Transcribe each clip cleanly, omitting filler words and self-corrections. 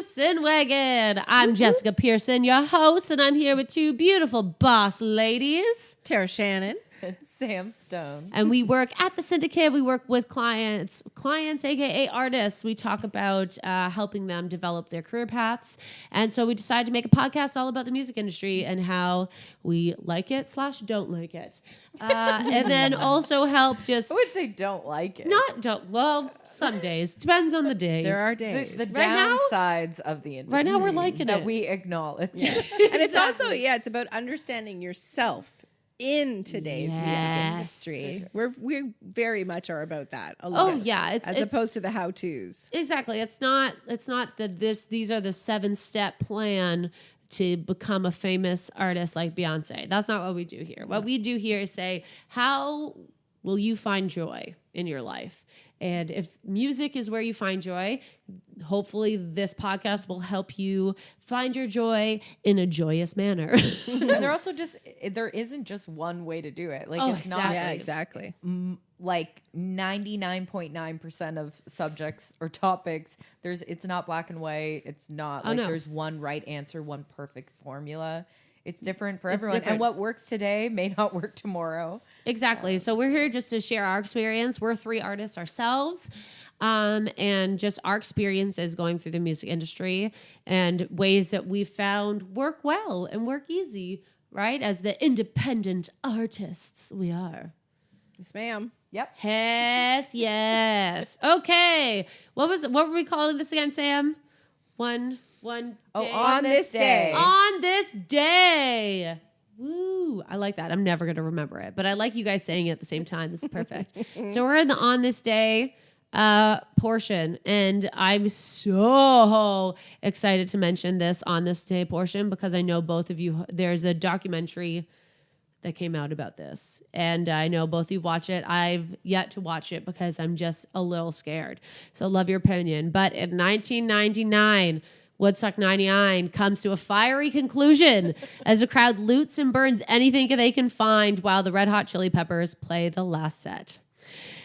Syn Wagon. I'm Jessica Pearson, your host, and I'm here with two beautiful boss ladies, Tara Shannon. And Sam Stone. and we work at the Syndicate. We work with clients, aka artists. We talk about helping them develop their career paths, and so we decided to make a podcast all about the music industry and how we like it / don't like it, and then also help just I would say don't like it. well, some days depends on the day. There are days. The Right now- downsides of the industry. Right now we're liking that it. we acknowledge. Yeah. And it's also, it's about understanding yourself in today's music Yes. industry. We very much are about that. A Oh lot. yeah, As opposed to the how-tos. exactly. It's not that these are the 7-step plan to become a famous artist like Beyonce. That's not what we do here. What we do here is say, how will you find joy in your life? And if music is where you find joy, hopefully this podcast will help you find your joy in a joyous manner. And there isn't just one way to do it. Like Oh, it's exactly. not Yeah, exactly. like 99.9% of subjects or topics. It's not black and white. It's not like no. there's one right answer, one perfect formula. It's different for everyone. different. And what works today may not work tomorrow. Exactly. So we're here just to share our experience. We're 3 artists ourselves, and just our experiences going through the music industry and ways that we found work well and work easy, right? As the independent artists we are. Yes, ma'am. Yep. Yes. Okay. What were we calling this again, Sam? One day. On this day. On this day. Woo. I like that. I'm never going to remember it, but I like you guys saying it at the same time. This is perfect. So we're in the on this day portion, and I'm so excited to mention this on this day portion because I know both of you, there's a documentary that came out about this, and I know both of you watch it. I've yet to watch it because I'm just a little scared. So love your opinion. But in 1999, Woodstock 99 comes to a fiery conclusion as the crowd loots and burns anything they can find while the Red Hot Chili Peppers play the last set.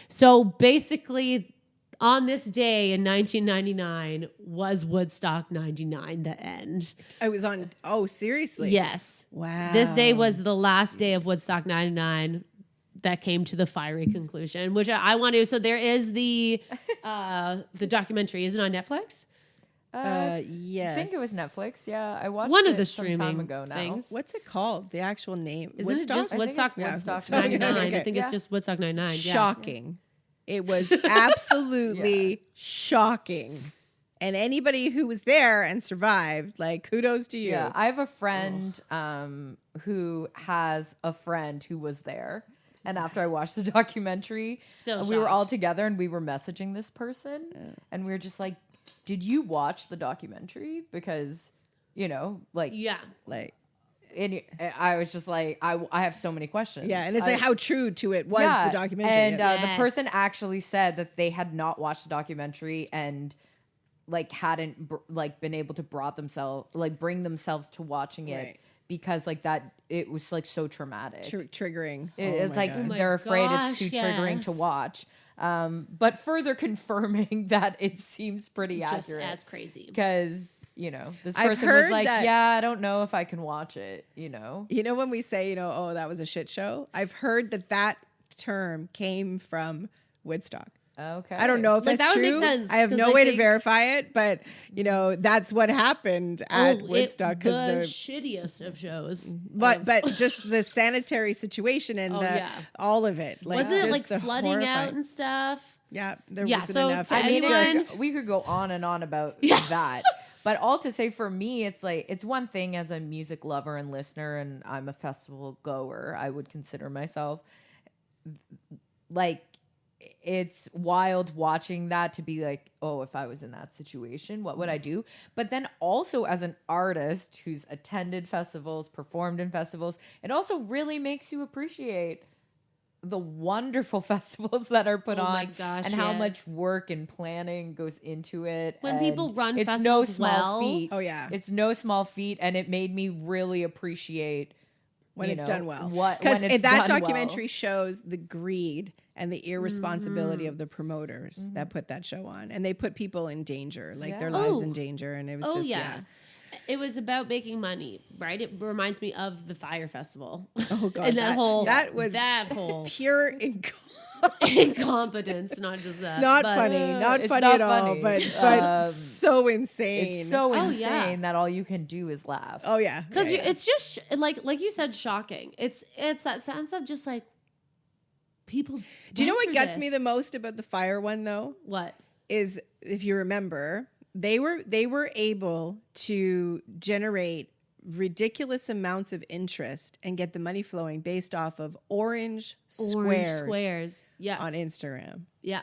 So basically, on this day in 1999 was Woodstock 99 the end. I was on. Oh, seriously? Yes. Wow. This day was the last day of Woodstock 99 that came to the fiery conclusion, which I want to. So there is the documentary. Is it on Netflix? Yes. I think it was Netflix. Yeah, I watched One it of the some time streaming ago now. things. What's it called? The actual name? Isn't Woodstock? it just I think Woodstock? it's Woodstock Woodstock 99. Okay. I think it's just Woodstock 99. Yeah. Shocking. It was absolutely shocking. And anybody who was there and survived, like, kudos to you. Yeah, I have a friend who has a friend who was there. And after I watched the documentary, Still we were shocked. all together and we were messaging this person. And we were just like, did you watch the documentary? Because, like, Yeah. Like, I was just like, I have so many questions. yeah, and it's like how true to it was the documentary. And Yes. the person actually said that they had not watched the documentary and like hadn't been able to bring themselves to watching it Right. because like that it was like so traumatic. Triggering. It's like God. they're afraid gosh, it's too triggering to yes. watch. But further confirming that it seems pretty Just accurate as crazy. because this I've person heard was like, that- yeah, I don't know if I can watch it. You know when we say, oh, that was a shit show? I've heard that term came from Woodstock. Okay, I don't know if Like, that's that would true. make sense, I have 'cause no I way to think- verify it, but that's what happened at Woodstock the because shittiest of shows. but just the sanitary situation and all of it. Like, Wasn't it just like the flooding out horrifying- and stuff? Yeah, there Yeah, wasn't so enough. to I mean, anyone- we could go on and on about that. But all to say, for me, it's like, it's one thing as a music lover and listener, and I'm a festival goer, I would consider myself. Like, it's wild watching that to be like, oh, if I was in that situation, what would I do? But then also as an artist who's attended festivals, performed in festivals, it also really makes you appreciate the wonderful festivals that are put Oh on my gosh, and how yes. much work and planning goes into it. When and people run it's festivals no small well- feat. Oh, yeah. It's no small feat, and it made me really appreciate when you it's know, done well. when Because it's that done documentary well. shows the greed and the irresponsibility of the promoters that put that show on. And they put people in danger, like their Yeah. lives Oh. in danger. And it was Oh just, yeah. It was about making money, right? It reminds me of the Fire Festival. Oh, God. And that whole that whole pure incompetence, not just that. not but- funny. Not it's funny not at all, funny. but so insane. It's so Oh, insane yeah. that all you can do is laugh. Oh, yeah. Because Yeah, yeah. it's just like you said, shocking. It's that sense of just like people. Do you know went what through gets me this. the most about the fire one, though? What? Is if you remember, they were able to generate ridiculous amounts of interest and get the money flowing based off of orange squares Yeah. on Instagram. Yeah.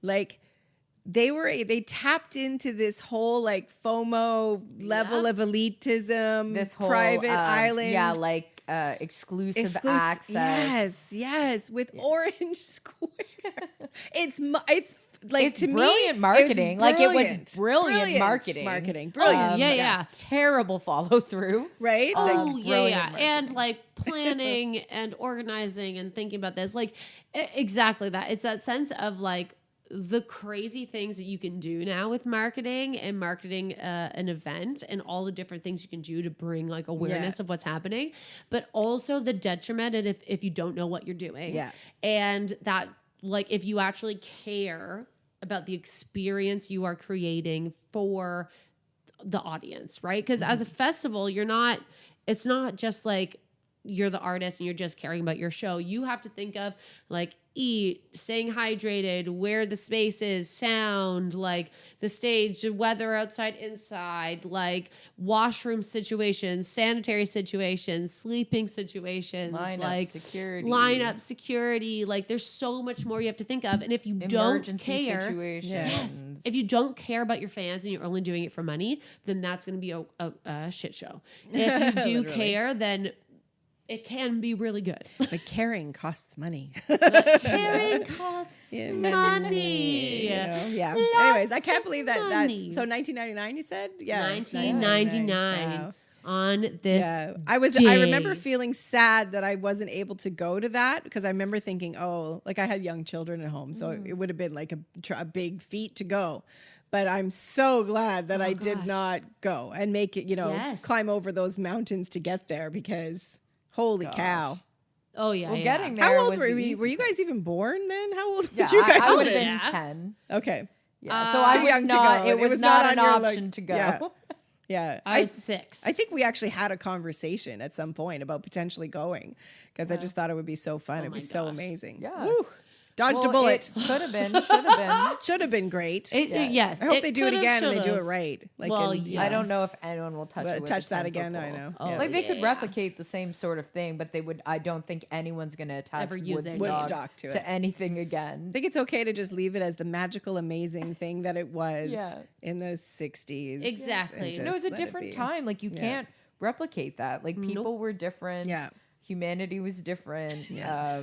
Like they tapped into this whole like FOMO level of elitism, This whole private island. yeah, like exclusive access. Yes, with orange square. It's like It's to me, brilliant marketing. it's Like, it was brilliant. brilliant marketing. Brilliant. Yeah. Terrible follow through. Right? Oh, Like, yeah. brilliant And like planning and organizing and thinking about this. Like, exactly that. It's that sense of like the crazy things that you can do now with marketing and marketing an event and all the different things you can do to bring like awareness of what's happening, but also the detriment and if you don't know what you're doing. Yeah. And that, like, if you actually care about the experience you are creating for the audience, right? Because as a festival, it's not just like you're the artist and you're just caring about your show. You have to think of like eat, staying hydrated, where the space is, sound, like the stage, the weather outside, inside, like washroom situations, sanitary situations, sleeping situations, like lineup security. Like there's so much more you have to think of. And if you Emergency don't care, situations. if you don't care about your fans and you're only doing it for money, then that's going to be a shit show. If you do care, then it can be really good. But caring costs money. Caring costs money. You know? Yeah. Lots Anyways, I can't of believe that. money. That's so 1999. You said, yeah, 1999 Wow. on this. Yeah, I remember feeling sad that I wasn't able to go to that because I remember thinking, oh, like I had young children at home, so it would have been like a big feat to go. But I'm so glad that I did not go and make it, climb over those mountains to get there because holy cow. Oh yeah. Well, getting there. How old was were the we? easy Were you part. guys even born then? How old Yeah, was you guys? I would have Yeah. been 10. Okay. Yeah, so I Too was young to not. go. It was not an on your, option to go. Yeah. Yeah. I was 6. I think we actually had a conversation at some point about potentially going because I just thought it would be so fun. It'd my be so gosh. amazing. Yeah. Woo. Dodged a Well, bullet. it could have been. Should have been. Should have been great. Yes. I hope they do it could've, again and they do it should've. right. Like, Well, and, yeah. I don't know if anyone will touch it. With touch a that 10-foot again. I pole. know. Oh, Yeah. Like they could yeah. replicate the same sort of thing, but they would. I don't think anyone's going to attach Ever use it. Woodstock to it. anything again. I think it's okay to just leave it as the magical, amazing thing that it was Yeah. in the 60s. Exactly. and No, it was just a let different be. time. Like you can't replicate that. Like people were different. Yeah. Humanity was different. Yeah.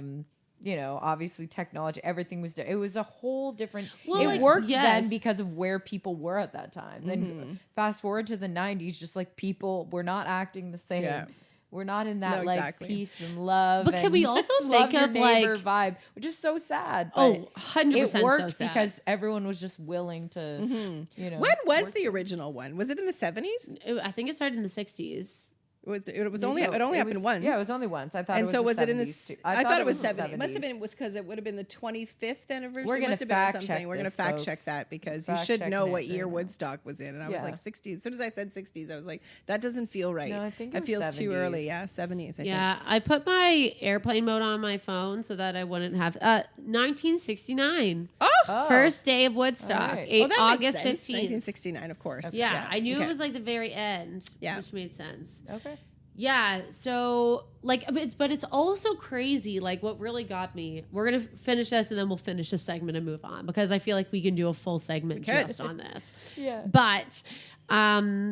Obviously technology, everything was it was a whole different Well, it like, worked yes. then because of where people were at that time. Then fast forward to the 90s, just like people were not acting the same. Yeah. We're not in that No, exactly. peace and love. But can we also love think your of, neighbor like- vibe, which is so sad. But Oh, 100% it worked so sad. because everyone was just willing to, When was the original one? Was it in the 70s? I think it started in the 60s. It only happened once. Yeah, it was only once. I thought. And it was so was it in the? 70s too. I thought it was the 70. It must have 70s. been because it would have been the 25th anniversary. We're gonna Must have been fact something. check We're gonna this, fact check folks. that because Fact you should checking know it what right year now. Woodstock was in. And I was Yeah. like 60s. As soon as I said 60s, I was like, that doesn't feel right. No, I think it that was feels too 70s. early. Yeah, 70s. I Yeah, I put my airplane mode on my phone so that I wouldn't have 1969. Oh, First day of Woodstock, All right. that makes August sense. 15th. 1969, of course. Yeah, I knew okay. it was like the very end, Yeah. which made sense. Okay. Yeah, so like, but it's also crazy. Like, what really got me. We're gonna finish this, and then we'll finish this segment and move on because I feel like we can do a full segment could. just on this. Yeah. But,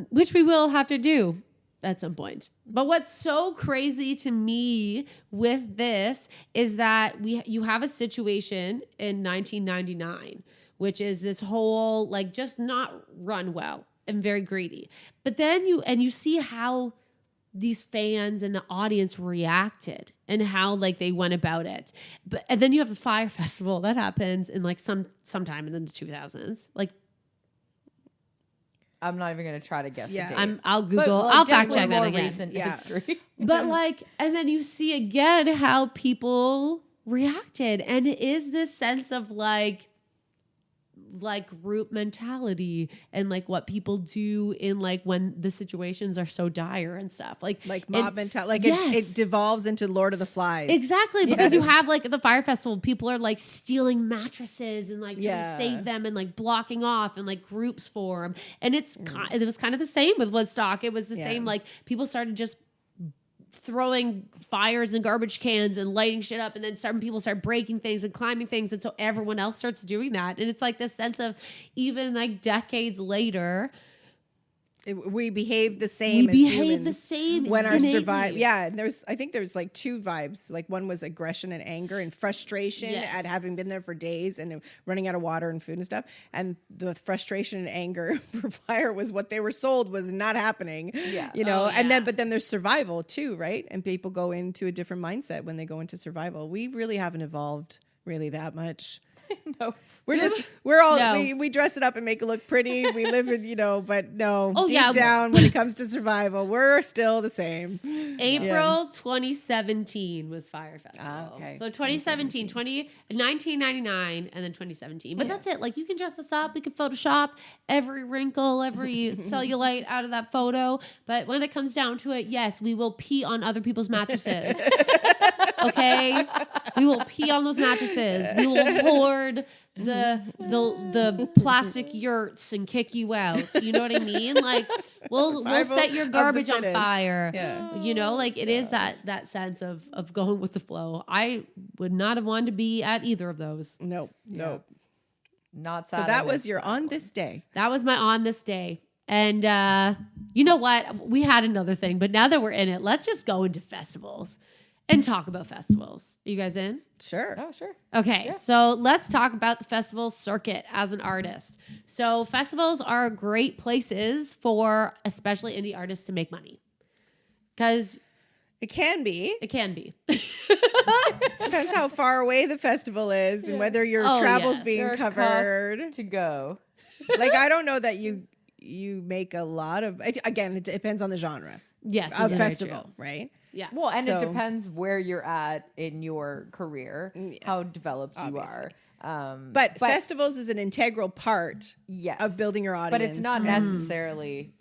which we will have to do at some point. But what's so crazy to me with this is that you have a situation in 1999, which is this whole like just not run well and very greedy. But then you see how these fans and the audience reacted and how like they went about it. And then you have the Fire Festival that happens in like sometime in the 2000s. Like, I'm not even going to try to guess. Yeah. a date. I'll Google, But, like, I'll fact definitely check that more again. recent history. But like, and then you see again how people reacted, and it is this sense of like group mentality and like what people do in like when the situations are so dire and stuff like mob mentality. Like yes. it devolves into Lord of the Flies. Exactly, because Yes. you have like at the Fire Festival, people are like stealing mattresses and like trying to save them and like blocking off, and like groups form. And it was kind of the same with Woodstock. It was the same, like people started just throwing fires in garbage cans and lighting shit up, and then some people start breaking things and climbing things, and so everyone else starts doing that. And it's like this sense of even like decades later, We behave the same. we as behave humans the same when our innately. survive. Yeah, and I think there's like two vibes. Like one was aggression and anger and frustration Yes. at having been there for days and running out of water and food and stuff. And the frustration and anger for fire was what they were sold was not happening. Yeah. you know. Oh, And yeah. then there's survival too, right? And people go into a different mindset when they go into survival. We really haven't evolved really that much. No. We're all No. we dress it up and make it look pretty. We live in, but no, Oh, deep yeah. down when it comes to survival, we're still the same. April 2017 was Fire Festival. okay. So 2017, 1999, and then 2017. But that's it. Like you can dress us up. We can Photoshop every wrinkle, every cellulite out of that photo. But when it comes down to it, yes, we will pee on other people's mattresses. Okay? We will pee on those mattresses. We will hoard the plastic yurts and kick you out. You know what I mean? Like we'll Survival set your of the garbage on fittest. fire. Yeah. You know, like it is that sense of going with the flow. I would not have wanted to be at either of those. Nope. Not So sad. that I was missed your that on one. this day. That was my on this day. And you know what? We had another thing, but now that we're in it, let's just go into festivals and talk about festivals. Are you guys in? Sure. Oh, sure. Okay, so let's talk about the festival circuit as an artist. So festivals are great places for especially indie artists to make money. Because It can be. it can be. Depends how far away the festival is and whether your Oh, travel's yes. being There are covered. costs to go. Like I don't know that you make a lot of. Again, it depends on the genre Yes, of it's very festival, true. right? Yeah. Well, and it So- depends where you're at in your career, how developed obviously. you are. But festivals is an integral part yes, of building your audience. but it's not necessarily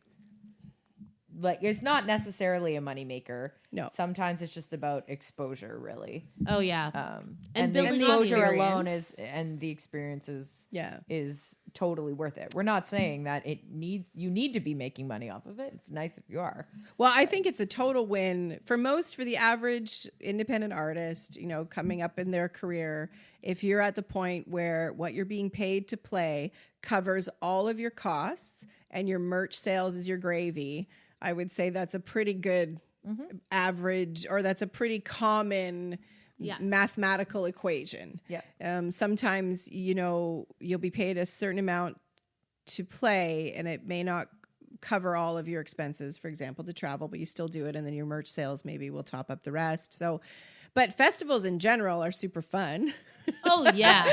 like it's not necessarily a moneymaker. No. Sometimes it's just about exposure, really. Oh yeah. And the building exposure audience. alone and the experience Yeah. is totally worth it. We're not saying that you need to be making money off of it. It's nice if you are. Well, I think it's a total win for the average independent artist, coming up in their career. If you're at the point where what you're being paid to play covers all of your costs and your merch sales is your gravy, I would say that's a pretty good average, or that's a pretty common mathematical equation. Yeah. Sometimes, you'll be paid a certain amount to play and it may not cover all of your expenses, for example, to travel, but you still do it. And then your merch sales maybe will top up the rest. So, but festivals in general are super fun. Oh yeah,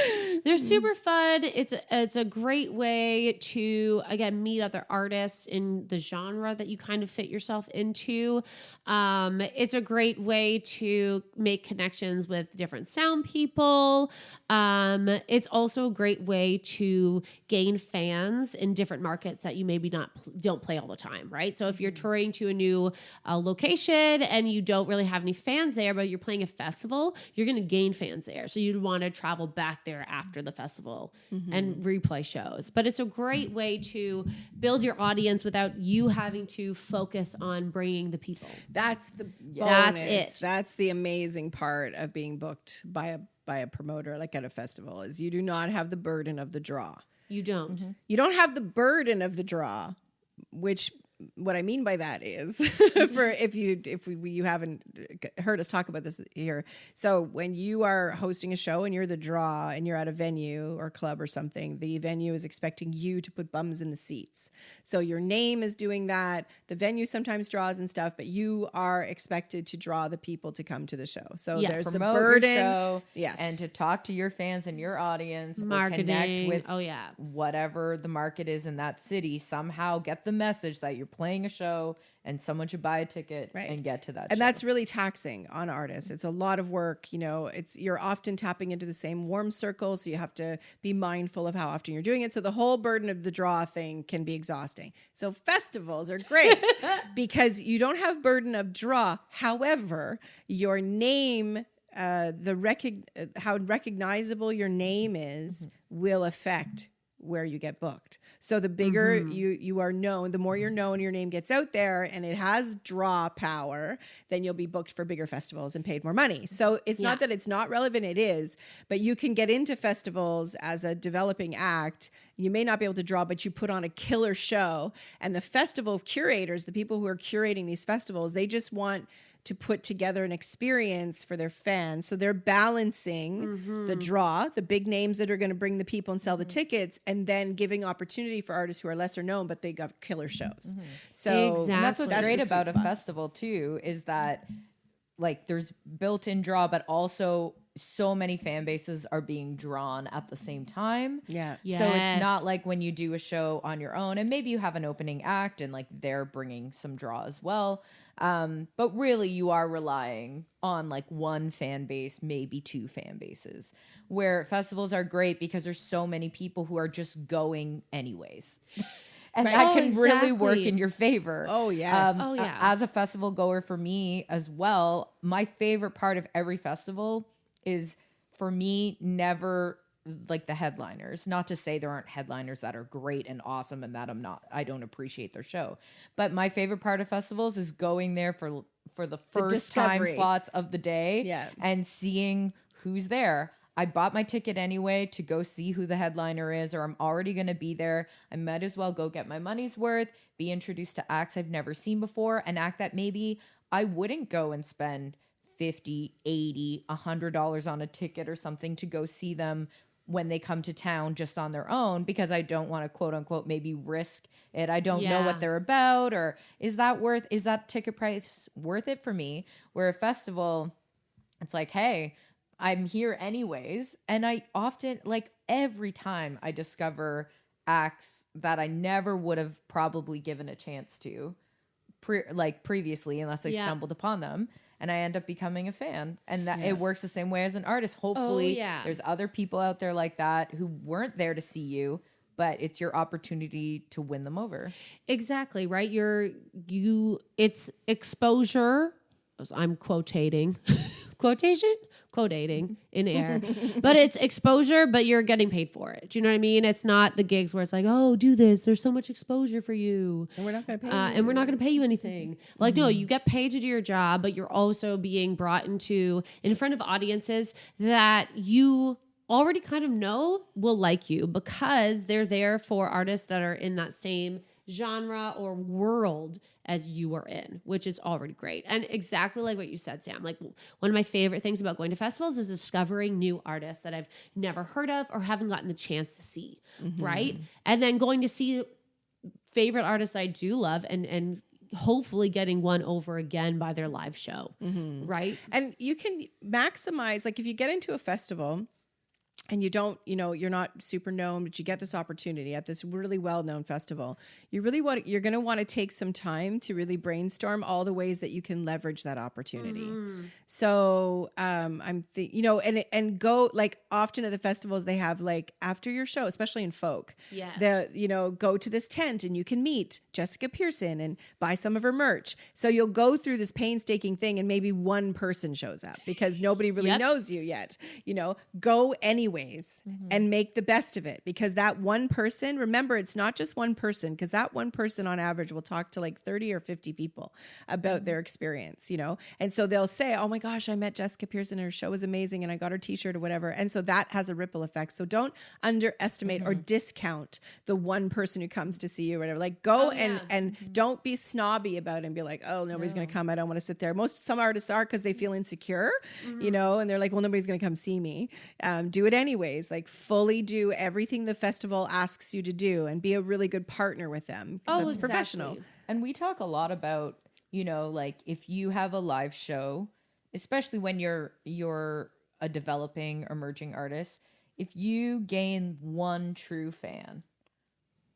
they're super fun. It's a great way to again meet other artists in the genre that you kind of fit yourself into. It's a great way to make connections with different sound people. It's also a great way to gain fans in different markets that you maybe don't play all the time, right? So if you're touring to a new location and you don't really have any fans there, but you're playing a festival, you're going to gain fans there. So you'd want to travel back there after the festival and replay shows. But it's a great way to build your audience without you having to focus on bringing the people. That's the bonus. That's it. That's the amazing part of being booked by a promoter, like at a festival, is you do not have the burden of the draw. You don't. You don't have the burden of the draw, which what I mean by that is for if you haven't heard us talk about this here. So when you are hosting a show and you're the draw and you're at a venue or club or something, the venue is expecting you to put bums in the seats. So your name is doing that. The venue sometimes draws and stuff, but you are expected to draw the people to come to the show. So there's the burden. Your show, yes. And to talk to your fans and your audience, marketing, or connect with whatever the market is in that city. Somehow get the message that you're playing a show and someone should buy a ticket and get to that and show. That's really taxing on artists. It's a lot of work. You're often tapping into the same warm circles, so you have to be mindful of how often you're doing it. So the whole burden of the draw thing can be exhausting. So festivals are great because you don't have burden of draw. However, your name, how recognizable your name is, will affect where you get booked. So the bigger you are known, the more you're known, your name gets out there and it has draw power, then you'll be booked for bigger festivals and paid more money. So it's not that it's not relevant, it is, but you can get into festivals as a developing act. You may not be able to draw, but you put on a killer show. And the festival curators, the people who are curating these festivals, they just want to put together an experience for their fans. So they're balancing the draw, the big names that are going to bring the people and sell the tickets, and then giving opportunity for artists who are lesser known, but they got killer shows. So exactly. And that's what's great about a festival too, is that like there's built-in draw, but also so many fan bases are being drawn at the same time. Yeah. So it's not like when you do a show on your own and maybe you have an opening act and like they're bringing some draw as well. But really you are relying on like one fan base, maybe two fan bases, where festivals are great because there's so many people who are just going anyways. And that can really work in your favor. Oh, yes. As a festival goer for me as well, my favorite part of every festival is for me never like the headliners. Not to say there aren't headliners that are great and awesome and that I don't appreciate their show. But my favorite part of festivals is going there for the first time slots of the day and seeing who's there. I bought my ticket anyway to go see who the headliner is, or I'm already going to be there. I might as well go get my money's worth, be introduced to acts I've never seen before, an act that maybe I wouldn't go and spend $50, $80, $100 on a ticket or something to go see them when they come to town just on their own, because I don't want to quote unquote maybe risk it. I don't know what they're about, or is that ticket price worth it for me? Where a festival, it's like, hey, I'm here anyways. And I often, like every time I discover acts that I never would have probably given a chance to previously, unless I stumbled upon them. And I end up becoming a fan. And that it works the same way as an artist. Hopefully there's other people out there like that who weren't there to see you, but it's your opportunity to win them over. Exactly, right? It's exposure. I'm quotating in air, but it's exposure, but you're getting paid for it. Do you know what I mean? It's not the gigs where it's like, oh, do this. There's so much exposure for you. And we're not going to pay you. And we're not going to pay you anything. Like, no, you get paid to do your job, but you're also being brought in front of audiences that you already kind of know will like you because they're there for artists that are in that same genre or world as you are in, which is already great. And exactly like what you said, Sam, like one of my favorite things about going to festivals is discovering new artists that I've never heard of or haven't gotten the chance to see, right? And then going to see favorite artists I do love and hopefully getting won over again by their live show, right? And you can maximize, like if you get into a festival and you don't, you're not super known, but you get this opportunity at this really well-known festival, you're going to want to take some time to really brainstorm all the ways that you can leverage that opportunity. So, and go, like often at the festivals, they have like after your show, especially in folk, go to this tent and you can meet Jessica Pearson and buy some of her merch. So you'll go through this painstaking thing and maybe one person shows up because nobody really knows you yet, go anyway. anyways and make the best of it, because that one person, remember, it's not just one person, because that one person on average will talk to like 30 or 50 people about their experience, you know? And so they'll say, oh my gosh, I met Jessica Pearson, her show was amazing, and I got her t-shirt or whatever. And so that has a ripple effect. So don't underestimate or discount the one person who comes to see you or whatever. Like go and don't be snobby about it and be like, oh, nobody's going to come. I don't want to sit there. Some artists are, because they feel insecure, you know, and they're like, well, nobody's going to come see me. Do it anyways. Like fully do everything the festival asks you to do and be a really good partner with them, because it's professional. And we talk a lot about, you know, like if you have a live show, especially when you're a developing, emerging artist, if you gain one true fan,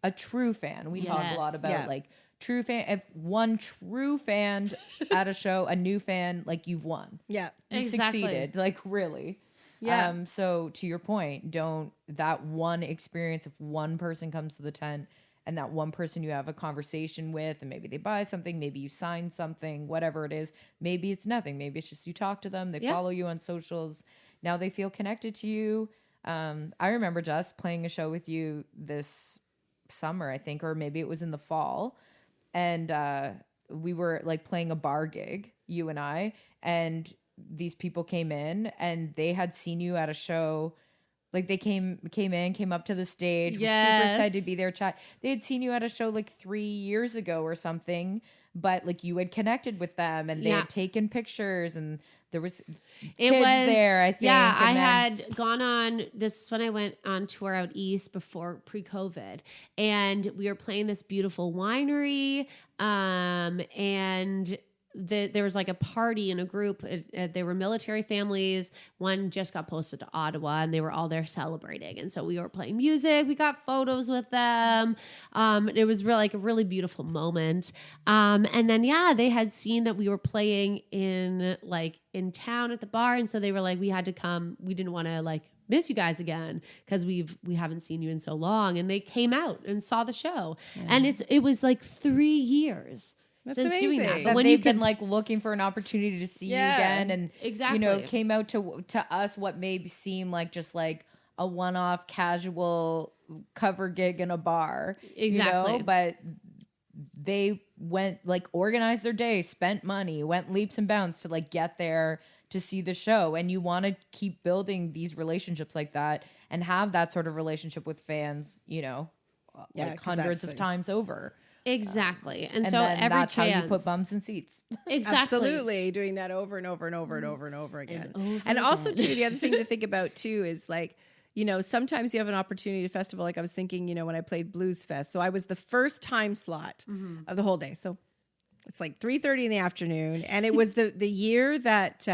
a true fan, we talk a lot about like true fan. If one true fan at a show, a new fan, like you've won. Yeah, you succeeded. Like really. Yeah. So to your point, don't that one experience, if one person comes to the tent and that one person you have a conversation with, and maybe they buy something, maybe you sign something, whatever it is, maybe it's nothing. Maybe it's just you talk to them, they follow you on socials. Now they feel connected to you. I remember just playing a show with you this summer, I think, or maybe it was in the fall. And we were like playing a bar gig, you and I, and these people came in and they had seen you at a show. Like they came up to the stage, were super excited to be there, chat. They had seen you at a show like 3 years ago or something, but like you had connected with them and they had taken pictures, and there was kids there, I think. Yeah, I had gone on, this is when I went on tour out east before pre-COVID, and we were playing this beautiful winery, and there was like a party in a group. There were military families. One just got posted to Ottawa, and they were all there celebrating. And so we were playing music. We got photos with them. It was really like a really beautiful moment. And then they had seen that we were playing in town at the bar, and so they were like, we had to come. We didn't want to like miss you guys again because we haven't seen you in so long. And they came out and saw the show, and it was like 3 years. That's amazing. Doing that. But when they've been like looking for an opportunity to see you again, and you know, came out to us what may seem like just like a one-off casual cover gig in a bar, you know, but they went like organized their day, spent money, went leaps and bounds to like get there to see the show. And you want to keep building these relationships like that and have that sort of relationship with fans, you know, like hundreds of times over. Exactly. And so then every that's chance. how you put bums in seats. Exactly. Absolutely. Doing that over and over and over and over and over again. And also too, the other thing to think about too is like, you know, sometimes you have an opportunity to festival. Like I was thinking, you know, when I played Blues Fest, so I was the first time slot of the whole day. So it's like 3:30 in the afternoon, and it was the year that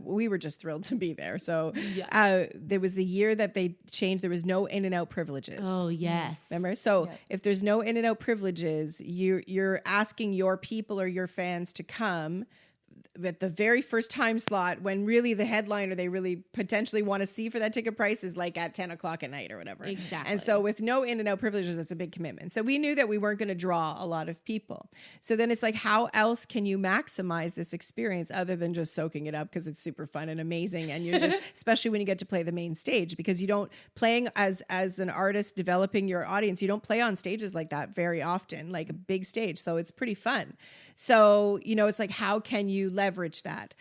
we were just thrilled to be there. So there was the year that they changed. There was no in and out privileges. Oh yes, remember? So if there's no in and out privileges, you're asking your people or your fans to come at the very first time slot, when really the headliner they really potentially want to see for that ticket price is like at 10 o'clock at night or whatever. Exactly. And so with no in and out privileges, that's a big commitment. So we knew that we weren't going to draw a lot of people. So then it's like, how else can you maximize this experience other than just soaking it up because it's super fun and amazing? And you're just, especially when you get to play the main stage, because you don't playing as an artist developing your audience, you don't play on stages like that very often, like a big stage. So it's pretty fun. So, you know, it's like, how can you leverage that?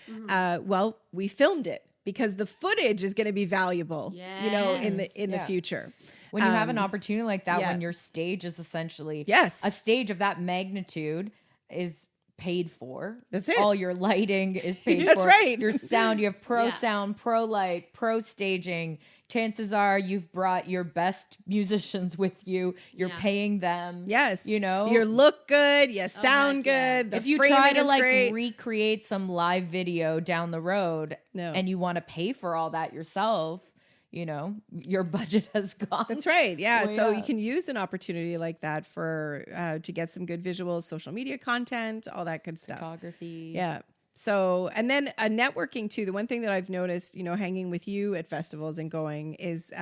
Well, we filmed it because the footage is going to be valuable, you know, in the future. When you have an opportunity like that, when your stage is essentially a stage of that magnitude is paid for. That's it. All your lighting is paid for. That's right. Your sound, you have pro sound, pro light, pro staging. Chances are you've brought your best musicians with you. You're paying them. Yes. You know, you look good. You sound good. The if you try to like recreate some live video down the road and you want to pay for all that yourself, you know, your budget has gone. That's right. Yeah. So you can use an opportunity like that for to get some good visuals, social media content, all that good stuff. Photography. Yeah. So, and then networking too. The one thing that I've noticed, you know, hanging with you at festivals and going is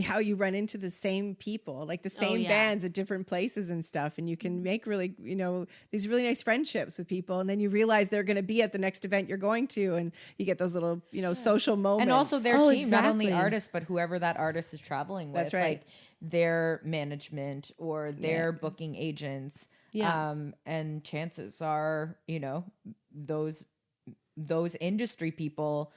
how you run into the same people, like the same bands at different places and stuff. And you can make really, these really nice friendships with people. And then you realize they're going to be at the next event you're going to. And you get those little, social moments. And also their team, not only exactly. artists, but whoever that artist is traveling with. That's right. Like their management or their booking agents. Yeah. And chances are, those industry people,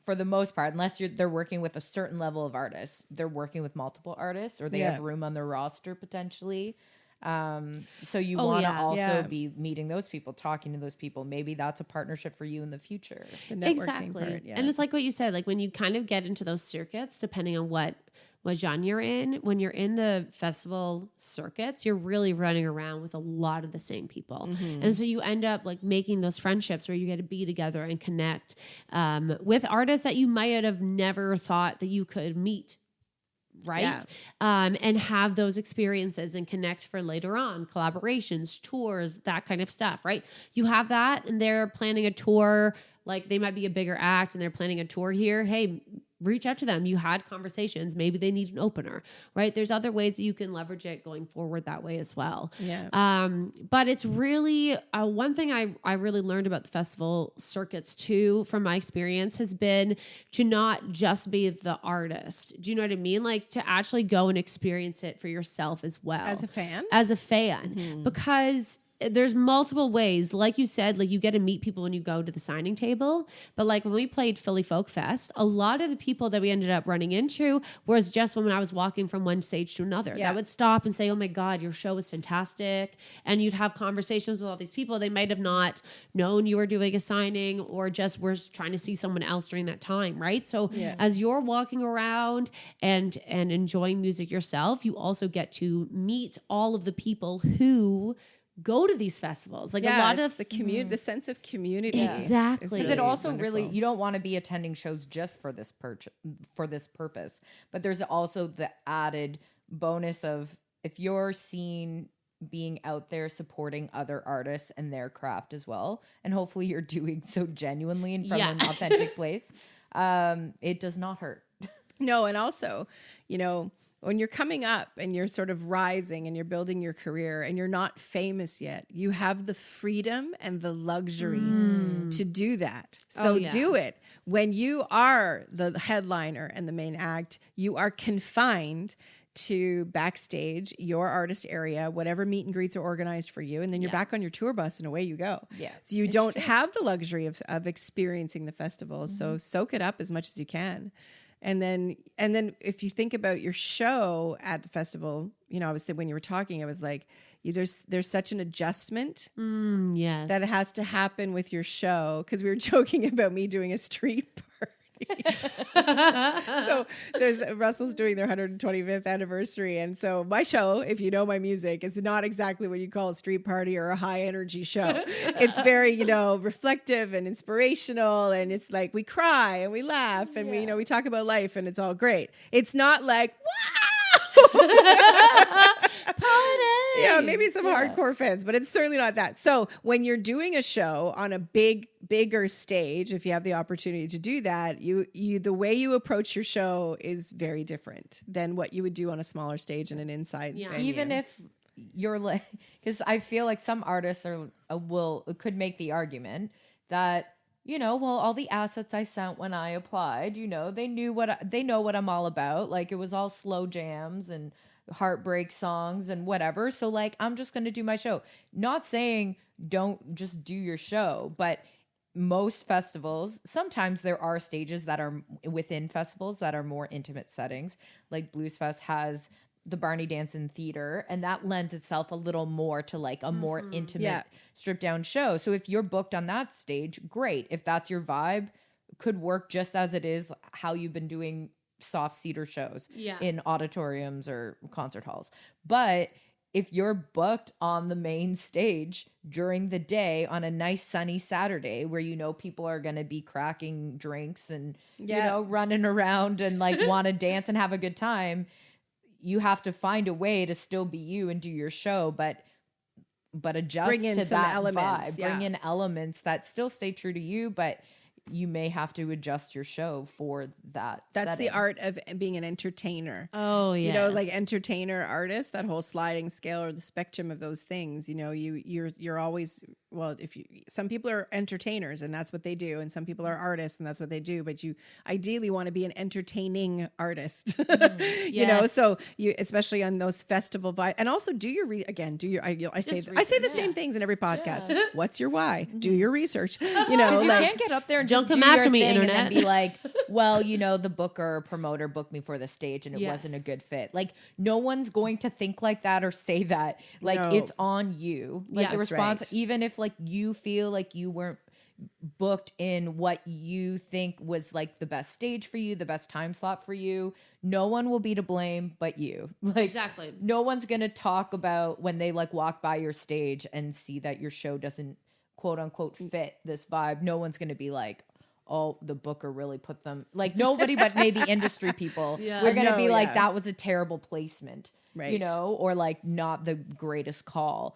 for the most part, unless they're working with a certain level of artists, they're working with multiple artists, or they have room on their roster potentially. So you want to also be meeting those people, talking to those people. Maybe that's a partnership for you in the future. The networking Exactly. part, And it's like what you said, like when you kind of get into those circuits, depending on what genre you're in, when you're in the festival circuits, you're really running around with a lot of the same people. And so you end up like making those friendships where you get to be together and connect with artists that you might have never thought that you could meet. Right. And have those experiences and connect for later on, collaborations, tours, that kind of stuff. Right. You have that and they're planning a tour, like they might be a bigger act and they're planning a tour here. Hey, reach out to them. You had conversations. Maybe they need an opener, right? There's other ways that you can leverage it going forward that way as well. Yeah. But it's really one thing I really learned about the festival circuits too, from my experience, has been to not just be the artist. Do you know what I mean? Like to actually go and experience it for yourself as well. As a fan? As a fan. Because there's multiple ways. Like you said, like you get to meet people when you go to the signing table. But like when we played Philly Folk Fest, a lot of the people that we ended up running into was just when I was walking from one stage to another. Yeah. That would stop and say, oh my God, your show was fantastic. And you'd have conversations with all these people. They might have not known you were doing a signing or just were trying to see someone else during that time, right? So as you're walking around and enjoying music yourself, you also get to meet all of the people who go to these festivals. Like a lot of the community, the sense of community. Exactly. Because it also really, you don't want to be attending shows just for this purpose. But there's also the added bonus of if you're seen being out there supporting other artists and their craft as well, and hopefully you're doing so genuinely and from an authentic place, it does not hurt. No, and also, when you're coming up and you're sort of rising and you're building your career and you're not famous yet, you have the freedom and the luxury to do that. So do it. When you are the headliner and the main act, you are confined to backstage, your artist area, whatever meet and greets are organized for you. And then you're back on your tour bus and away you go. Yeah. So you don't have the luxury of experiencing the festival. So soak it up as much as you can. And then if you think about your show at the festival, obviously when you were talking, I was like, there's such an adjustment that has to happen with your show. Cause we were joking about me doing a street party. So Russell's doing their 125th anniversary. And so my show, if you know my music, is not exactly what you call a street party or a high energy show. It's very, reflective and inspirational. And it's like we cry and we laugh and we talk about life and it's all great. It's not like, wow! Yeah, maybe some hardcore fans, but it's certainly not that. So when you're doing a show on a bigger stage, if you have the opportunity to do that, the way you approach your show is very different than what you would do on a smaller stage in an inside venue. Even if you're like, because I feel like some artists could make the argument that, all the assets I sent when I applied, they know what I'm all about. Like it was all slow jams and heartbreak songs and whatever. So like, I'm just going to do my show. Not saying don't just do your show, but most festivals, sometimes there are stages that are within festivals that are more intimate settings. Like Blues Fest has the Barney Dance in Theater, and that lends itself a little more to like a more intimate stripped down show. So if you're booked on that stage, great. If that's your vibe, could work just as it is how you've been doing soft cedar shows in auditoriums or concert halls. But if you're booked on the main stage during the day on a nice sunny Saturday where people are going to be cracking drinks and running around and like want to dance and have a good time, you have to find a way to still be you and do your show, but adjust bring in to some that elements, vibe. Bring in elements that still stay true to you, but you may have to adjust your show for that. That's the setting. art of being an entertainer. Oh, yeah. You know, like entertainer artist, that whole sliding scale or the spectrum of those things. You know, you're always, well, some people are entertainers and that's what they do, and some people are artists and that's what they do. But you ideally want to be an entertaining artist. You know, so you, especially on those festival vibes, and also do your I say the same things in every podcast. What's your why? Do your research. You know, You like, can't get up there and Don't just come do after your me, thing internet. and then be like, well, you know, the booker or promoter booked me for the stage and it Yes. wasn't a good fit. Like, no one's going to think like that or say that. Like, No. it's on you. Like, Yeah, the that's response, right. even if like you feel like you weren't booked in what you think was like the best stage for you, the best time slot for you, no one will be to blame but you. Like, Exactly. no one's gonna talk about when they like walk by your stage and see that your show doesn't quote unquote fit this vibe. No one's gonna be like, oh, the booker really put them, like, nobody but maybe industry people. Yeah. We're gonna No, be like, yeah. that was a terrible placement, you Right. know, or like not the greatest call.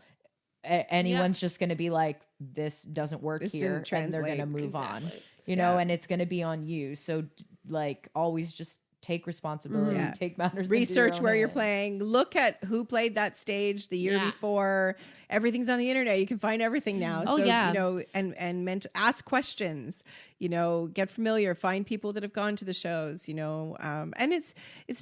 Anyone's just gonna be like, this doesn't work This here, didn't and they're translate. gonna move on, Exactly. you know, Yeah. and it's gonna be on you. So like, always just take responsibility, Yeah. take matters into research your own where you're hands. playing, look at who played that stage the year Yeah. before. Everything's on the internet, you can find everything now. Oh, So yeah. you know, and ask questions, you know, get familiar, find people that have gone to the shows, you know. And it's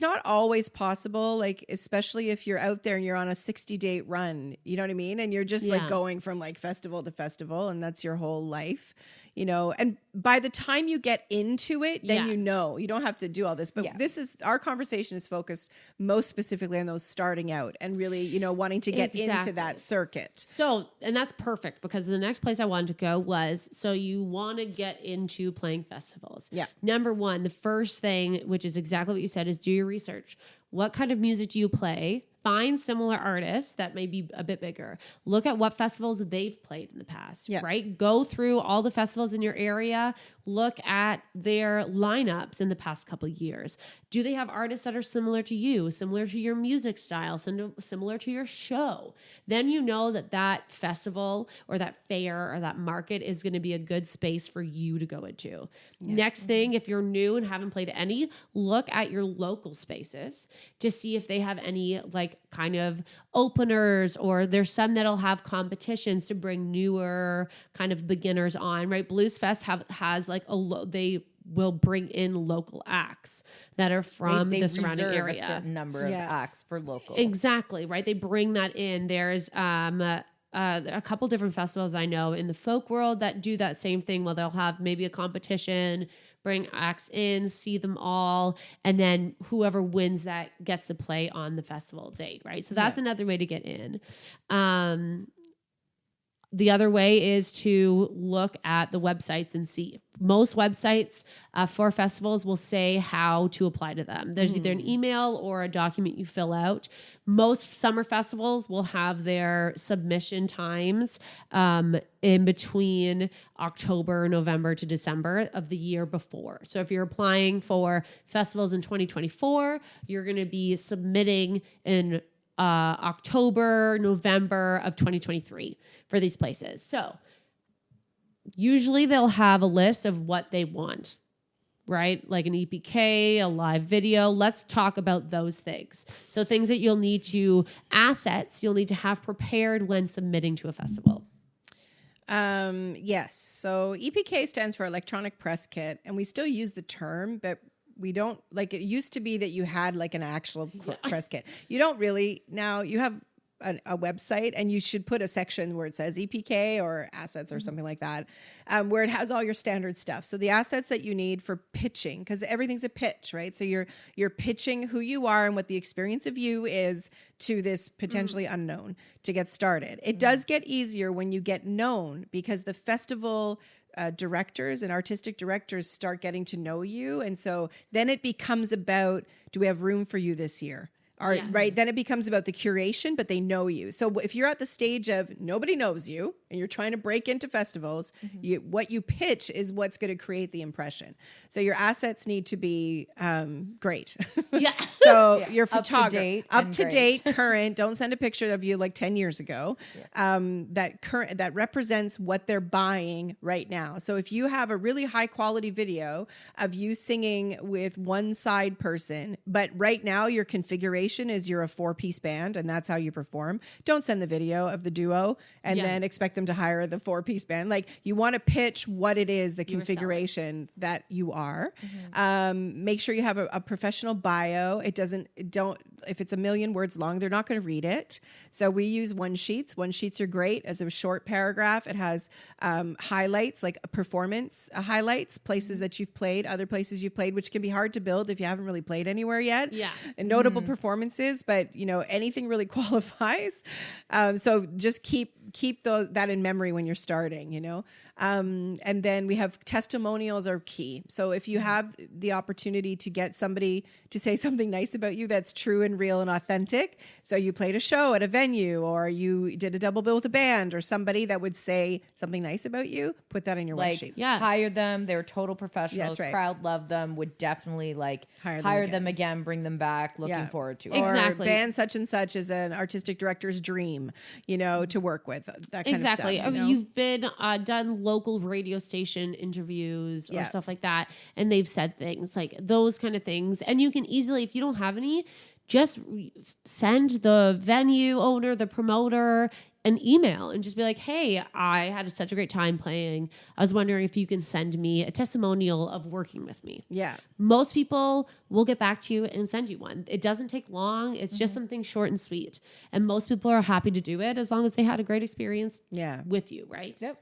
not always possible, like, especially if you're out there and you're on a 60-date run, you know what I mean, and you're just Yeah. like going from like festival to festival, and that's your whole life, you know. And by the time you get into it, then Yeah. you know you don't have to do all this. But Yeah. this is, our conversation is focused most specifically on those starting out and really, you know, wanting to get into Exactly. that circuit. So, and that's perfect because the next place I wanted to go was, so you want to get into playing festivals. Yeah. Number one, the first thing, which is exactly what you said, is do your research. What kind of music do you play? Find similar artists that may be a bit bigger. Look at what festivals they've played in the past, Yeah. right? Go through all the festivals in your area. Look at their lineups in the past couple of years. Do they have artists that are similar to you, similar to your music style, similar to your show? Then you know that that festival or that fair or that market is going to be a good space for you to go into. Next thing, if you're new and haven't played any, look at your local spaces to see if they have any like kind of openers, or there's some that'll have competitions to bring newer kind of beginners on, right? Blues Fest has like they will bring in local acts that are from They the surrounding reserve area. a certain number of Yeah. acts for local. Exactly, right? They bring that in. There's a couple different festivals I know in the folk world that do that same thing. Well, they'll have maybe a competition, bring acts in, see them all, and then whoever wins that gets to play on the festival date, right? So that's another way to get in. The other way is to look at the websites and see. Most websites for festivals will say how to apply to them. There's either an email or a document you fill out. Most summer festivals will have their submission times in between October, November to December of the year before. So if you're applying for festivals in 2024, you're going to be submitting in October, November of 2023 for these places. So usually they'll have a list of what they want, right? Like an EPK, a live video. Let's talk about those things. So things that you'll need assets you'll need to have prepared when submitting to a festival. Yes. So EPK stands for electronic press kit, and we still use the term, but we don't, like, it used to be that you had like an actual press kit. You don't really now. You have a website, and you should put a section where it says EPK or assets or something like that, where it has all your standard stuff. So the assets that you need for pitching, because everything's a pitch, right? So you're pitching who you are and what the experience of you is to this potentially unknown to get started. It does get easier when you get known, because the festival directors and artistic directors start getting to know you. And so then it becomes about, do we have room for you this year? Yes. right. Then it becomes about the curation, but they know you. So if you're at the stage of nobody knows you and you're trying to break into festivals, what you pitch is what's going to create the impression. So your assets need to be great. Yeah. So Yeah. your Up to photographer, date up and to great. date, current. Don't send a picture of you like 10 years ago. That represents what they're buying right now. So if you have a really high quality video of you singing with one side person, but right now your configuration is you're a 4-piece band and that's how you perform, don't send the video of the duo and then expect them to hire the 4-piece band. Like, you want to pitch what it is, the configuration that you are. Make sure you have a professional bio. If it's 1,000,000 words long, they're not going to read it. So we use one sheets. One sheets are great as a short paragraph. It has highlights, like performance highlights, places that you've played, other places you've played, which can be hard to build if you haven't really played anywhere yet. Yeah. And notable performances, but anything really qualifies. So just keep that in memory when you're starting, and then we have testimonials are key. So if you have the opportunity to get somebody to say something nice about you that's true and real and authentic, so you played a show at a venue or you did a double bill with a band or somebody that would say something nice about you, put that in your Like, worksheet. Yeah. hire them. They're total professionals. That's right. Crowd loved them. Would definitely Hire them again, bring them back. Looking forward to it. Exactly. Or band such and such is an artistic director's dream, to work with, that kind Exactly. of stuff. You've been done local radio station interviews or Yeah. stuff like that, and they've said things like those kind of things. And you can easily, if you don't have any, just send the venue owner, the promoter, an email and just be like, hey, I had such a great time playing. I was wondering if you can send me a testimonial of working with me. Yeah. Most people will get back to you and send you one. It doesn't take long. It's just something short and sweet. And most people are happy to do it as long as they had a great experience with you, right? Yep.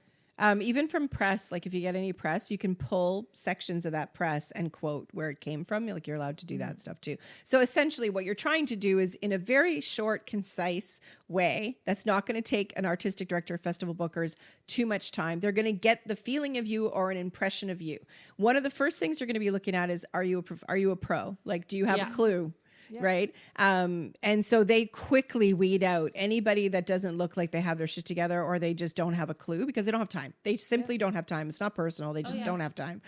Even from press, like if you get any press, you can pull sections of that press and quote where it came from. Like, you're allowed to do that stuff too. So essentially what you're trying to do is in a very short, concise way that's not going to take an artistic director, festival bookers too much time. They're going to get the feeling of you or an impression of you. One of the first things you're going to be looking at is, are you a pro? Like, do you have a clue? Right. And so they quickly weed out anybody that doesn't look like they have their shit together, or they just don't have a clue because they don't have time. They simply don't have time. It's not personal. They just don't have time.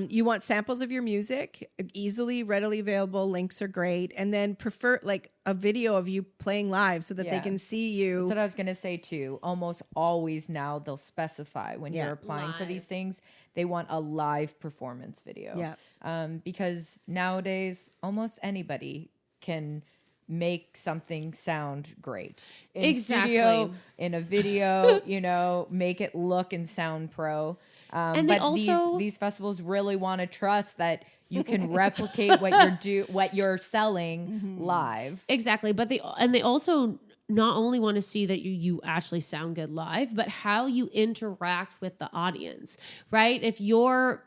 You want samples of your music, easily, readily available. Links are great. And then prefer like a video of you playing live so that they can see you. That's what I was going to say too. Almost always now they'll specify when you're applying for these things, they want a live performance video. Yeah. Because nowadays almost anybody can make something sound great in studio, in a video, make it look and sound pro. And but they also, these festivals really want to trust that you can replicate what you're selling live. Exactly. But they also not only want to see that you actually sound good live, but how you interact with the audience, right? If your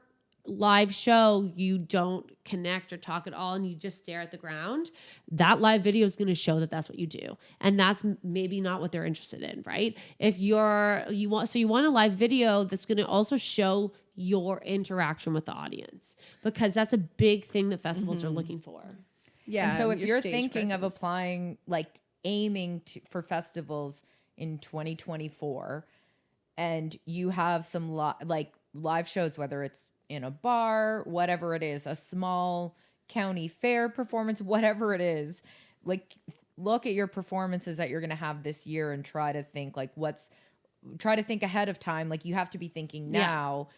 live show, you don't connect or talk at all and you just stare at the ground, that live video is going to show that that's what you do. And that's maybe not what they're interested in, right? If you want a live video that's going to also show your interaction with the audience, because that's a big thing that festivals are looking for. Yeah. And so if your you're stage thinking of presence. applying, like aiming for festivals in 2024, and you have some live shows, whether it's in a bar, whatever it is, a small county fair performance, whatever it is, like look at your performances that you're going to have this year and try to think ahead of time. Like, you have to be thinking now,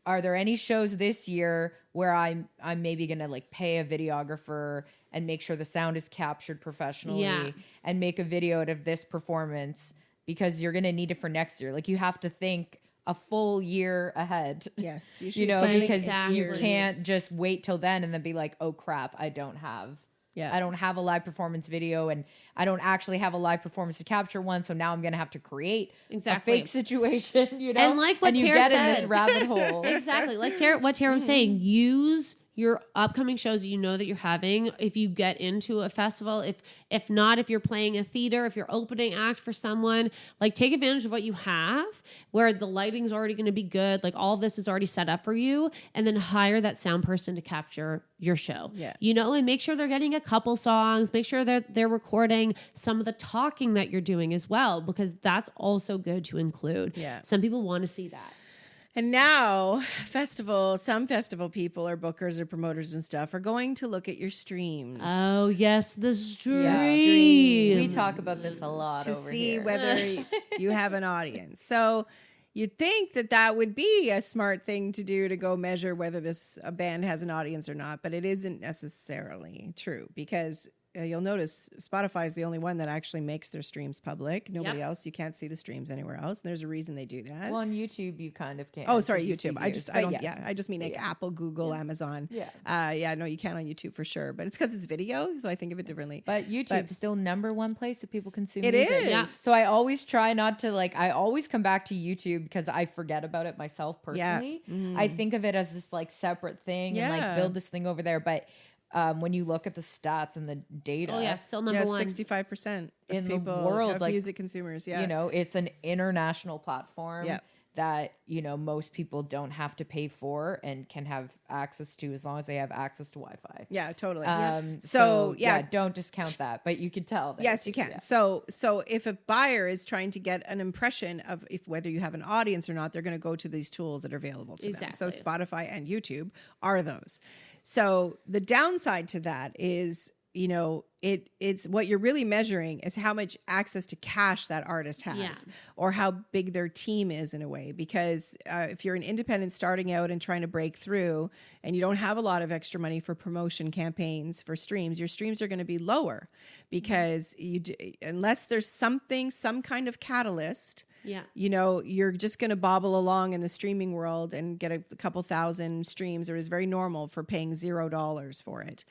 are there any shows this year where I'm maybe going to like pay a videographer and make sure the sound is captured professionally and make a video out of this performance, because you're going to need it for next year. Like, you have to think a full year ahead. Yes. You You know, because Exactly. you can't just wait till then and then be like, oh crap, I don't have a live performance video, and I don't actually have a live performance to capture one. So now I'm going to have to create a fake situation, And like what you Tara get said, in this rabbit hole. Exactly. Like what Tara was saying, use your upcoming shows you know that you're having. If you get into a festival, if not, if you're playing a theater, if you're opening act for someone, like take advantage of what you have where the lighting's already going to be good. Like all this is already set up for you, and then hire that sound person to capture your show. Yeah. You know, and make sure they're getting a couple songs, make sure that they're recording some of the talking that you're doing as well, because that's also good to include. Yeah. Some people want to see that. And now some festival people or bookers or promoters and stuff are going to look at your streams. Oh, yes, the stream. We talk about this a lot to over see here. whether you have an audience. So you'd think that would be a smart thing to do, to go measure whether a band has an audience or not, but it isn't necessarily true, because you'll notice Spotify is the only one that actually makes their streams public. Nobody else, you can't see the streams anywhere else. There's a reason they do that. Well, on YouTube, you kind of can. Oh, sorry, You see YouTube. views, I just mean like Apple, Google, Amazon. Yeah. No, you can on YouTube for sure, but it's because it's video, so I think of it differently. But YouTube's still number one place that people consume It music. is. Yeah. So I always try not to I always come back to YouTube because I forget about it myself personally. I think of it as this separate thing and build this thing over there. But when you look at the stats and the data, still number one. 65% in the people world, music consumers. Yeah. You know, it's an international platform. Yeah. That, most people don't have to pay for and can have access to as long as they have access to Wi-Fi. Yeah, totally. So don't discount that, but you could tell. Yes, you can. Yeah. So if a buyer is trying to get an impression of whether you have an audience or not, they're going to go to these tools that are available to them. So Spotify and YouTube are those. So the downside to that is, it's what you're really measuring is how much access to cash that artist has, or how big their team is in a way. Because if you're an independent starting out and trying to break through, and you don't have a lot of extra money for promotion campaigns for streams, your streams are going to be lower, because unless there's some kind of catalyst. Yeah. You're just going to bobble along in the streaming world and get a couple thousand streams, or is very normal for paying $0 for it.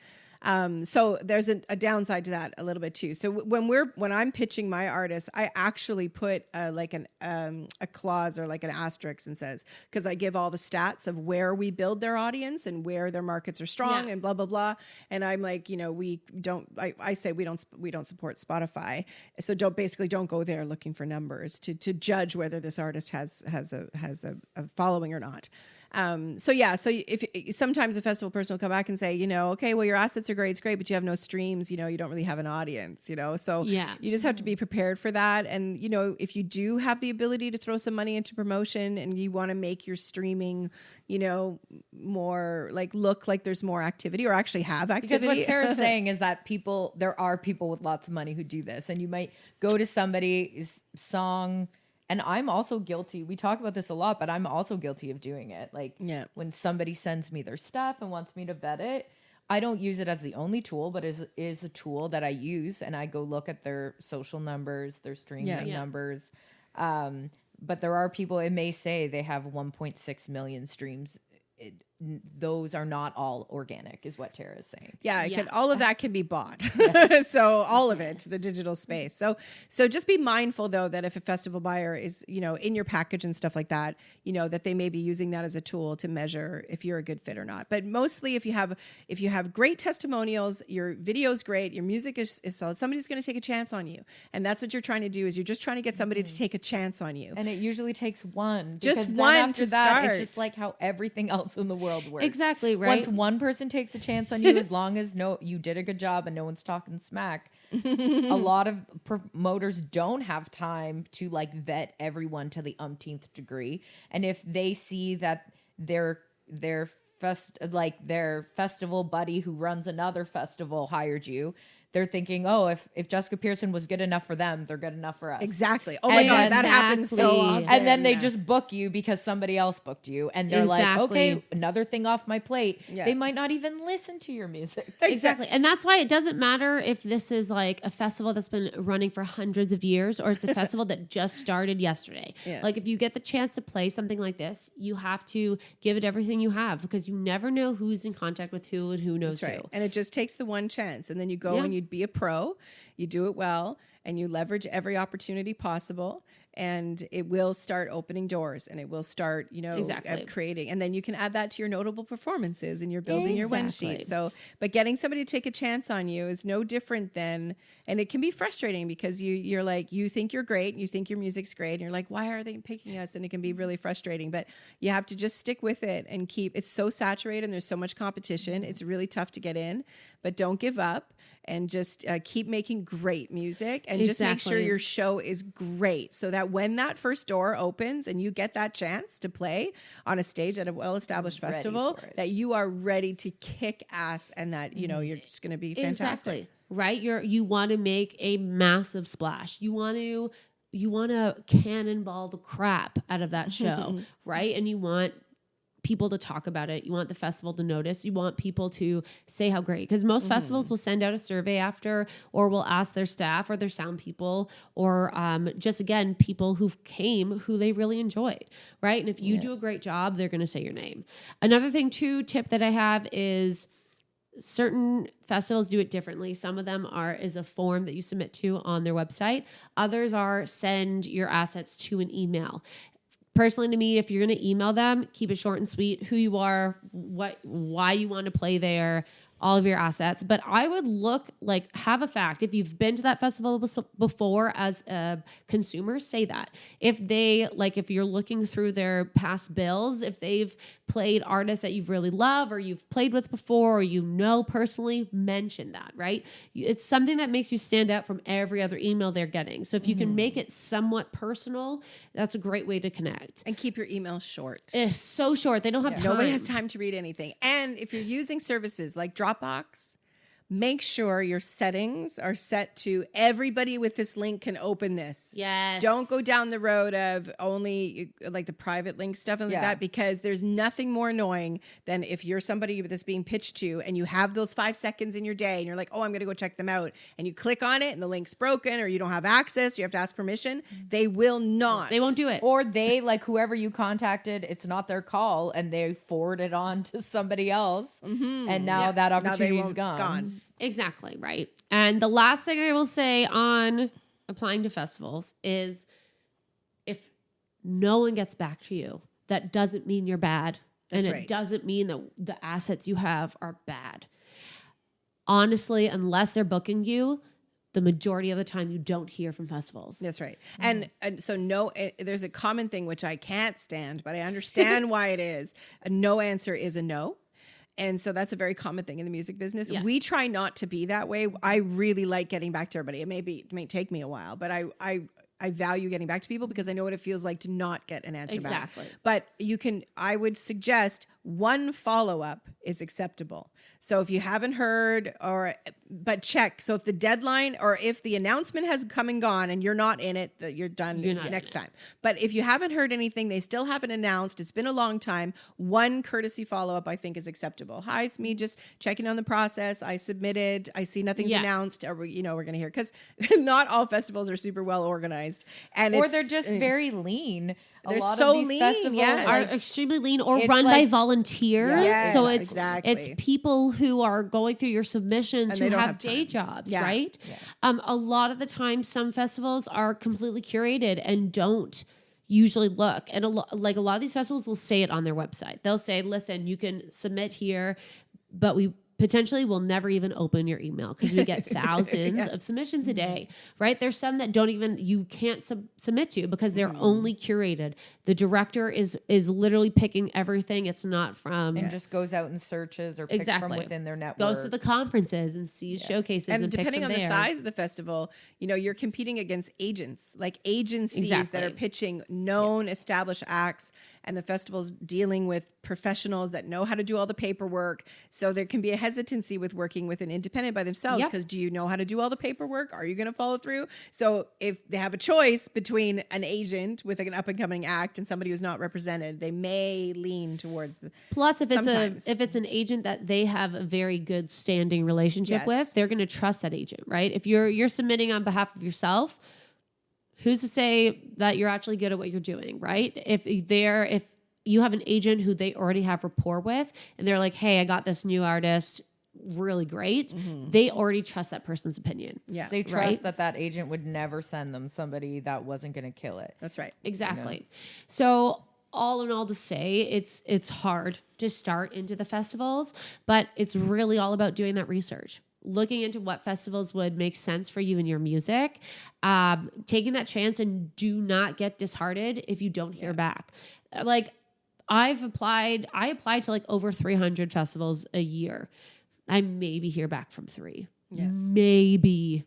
So there's a downside to that a little bit too. So when I'm pitching my artists, I actually put a clause or like an asterisk and says, because I give all the stats of where we build their audience and where their markets are strong and blah, blah, blah. And I'm like, I say we don't support Spotify. So don't go there looking for numbers to judge whether this artist has a following or not. So if sometimes a festival person will come back and say, okay, well, your assets are great, it's great, but you have no streams, you don't really have an audience, so you just have to be prepared for that. And, if you do have the ability to throw some money into promotion and you want to make your streaming, more look like there's more activity, or actually have activity. Because what Tara's saying is that there are people with lots of money who do this, and you might go to somebody's song. And I'm also guilty. We talk about this a lot, but I'm also guilty of doing it. When somebody sends me their stuff and wants me to vet it, I don't use it as the only tool, but is a tool that I use, and I go look at their social numbers, their streaming numbers. But there are people, it may say they have 1.6 million streams. Those are not all organic, is what Tara is saying. All of that can be bought. So all of it, the digital space. So just be mindful though that if a festival buyer is, in your package and stuff like that, that they may be using that as a tool to measure if you're a good fit or not. But mostly if you have great testimonials, your video's great, your music is solid, somebody's going to take a chance on you. And that's what you're trying to do, is you're just trying to get somebody to take a chance on you. And it usually takes one. Just one to start. It's just like how everything else in the world works. Exactly, right? Once one person takes a chance on you, as long as you did a good job and no one's talking smack, a lot of promoters don't have time to vet everyone to the umpteenth degree. And if they see that their festival buddy who runs another festival hired you, they're thinking, oh, if Jessica Pearson was good enough for them, they're good enough for us. Exactly. Oh my God, that happens so often. And then they just book you because somebody else booked you. And they're like, okay, another thing off my plate. Yeah. They might not even listen to your music. Exactly. And that's why it doesn't matter if this is a festival that's been running for hundreds of years, or it's a festival that just started yesterday. Yeah. If you get the chance to play something like this, you have to give it everything you have, because you never know who's in contact with who and who knows who. And it just takes the one chance. And then you go and you be a pro, you do it well, and you leverage every opportunity possible, and it will start opening doors, and it will start, Exactly. creating. And then you can add that to your notable performances and you're building your win Exactly. sheet. So, but getting somebody to take a chance on you is no different than, and it can be frustrating because you're like, you think you're great, you think your music's great, and you're like, why are they picking us? And it can be really frustrating, but you have to just stick with it and it's so saturated and there's so much competition. It's really tough to get in, but don't give up. And just keep making great music, and just make sure your show is great, so that when that first door opens and you get that chance to play on a stage at a well-established festival, that you are ready to kick ass, and that you're just going to be fantastic. Exactly. Right? You want to make a massive splash. You want to cannonball the crap out of that show, right? And you want people to talk about it. You want the festival to notice. You want people to say how great, because most festivals will send out a survey after, or will ask their staff or their sound people, or just again, people who came who they really enjoyed, right? And if you do a great job, they're going to say your name. Another thing too, tip that I have is certain festivals do it differently. Some of them is a form that you submit to on their website. Others are send your assets to an email. Personally, to me, if you're going to email them, keep it short and sweet, who you are, why you want to play there, all of your assets. But I would have a fact. If you've been to that festival before as a consumer, say that. If you're looking through their past bills, if they've played artists that you've really loved or you've played with before, or personally, mention that, right? It's something that makes you stand out from every other email they're getting. So if you can make it somewhat personal, that's a great way to connect. And keep your email short. It's so short. They don't have time. Nobody has time to read anything. And if you're using services like Dropbox, make sure your settings are set to everybody with this link can open this. Yes. Don't go down the road of only like the private link stuff and like that, because there's nothing more annoying than if you're somebody that's being pitched to and you have those 5 seconds in your day and you're like, oh, I'm going to go check them out. And you click on it and the link's broken, or you don't have access. You have to ask permission. They will not. They won't do it. Or they, whoever you contacted, it's not their call and they forward it on to somebody else. And now that opportunity's gone. Exactly, right. And the last thing I will say on applying to festivals is, if no one gets back to you, that doesn't mean you're bad. And it doesn't mean that the assets you have are bad. Honestly, unless they're booking you, the majority of the time you don't hear from festivals. That's right. And so there's a common thing which I can't stand, but I understand why it is. A no answer is a no. And so that's a very common thing in the music business. Yeah. We try not to be that way. I really like getting back to everybody. It may take me a while, but I value getting back to people because I know what it feels like to not get an answer back. But I would suggest one follow-up is acceptable. So if you haven't heard, but check. So if the deadline or if the announcement has come and gone and you're not in it, that you're done next time. But if you haven't heard anything, they still haven't announced, it's been a long time, one courtesy follow-up I think is acceptable. Hi, it's me just checking on the process. I submitted. I see nothing's announced. We're going to hear, because not all festivals are super well organized. Or they're just very lean. They're so lean, festivals are extremely lean or run by volunteers. Yes, so it's people who are going through your submissions who have day jobs, right? Yeah. A lot of the time, some festivals are completely curated and don't usually look. And a lot of these festivals will say it on their website. They'll say, listen, you can submit here, but we potentially will never even open your email because we get thousands of submissions a day, right? There's some that you can't submit to because they're only curated. The director is literally picking everything. It's not from... And just goes out and searches or picks from within their network. Goes to the conferences and sees showcases and picks from there. And depending on the size of the festival, you're competing against agents, like agencies that are pitching known established acts, and the festival's dealing with professionals that know how to do all the paperwork. So there can be a hesitancy with working with an independent by themselves, because do you know how to do all the paperwork? Are you going to follow through? So if they have a choice between an agent with an up-and-coming act and somebody who's not represented, they may lean towards the... Plus, if it's an agent that they have a very good standing relationship with, they're going to trust that agent, right? If you're submitting on behalf of yourself, who's to say that you're actually good at what you're doing, right? If you have an agent who they already have rapport with and they're like, hey, I got this new artist, really great, they already trust that person's opinion. Yeah. They trust Right? that agent would never send them somebody that wasn't going to kill it. That's right. Exactly. So all in all to say, it's hard to start into the festivals, but it's really all about doing that research. Looking into what festivals would make sense for you and your music, taking that chance, and do not get disheartened if you don't hear back. Like I applied to like over 300 festivals a year. I maybe hear back from 3. Yeah. Maybe.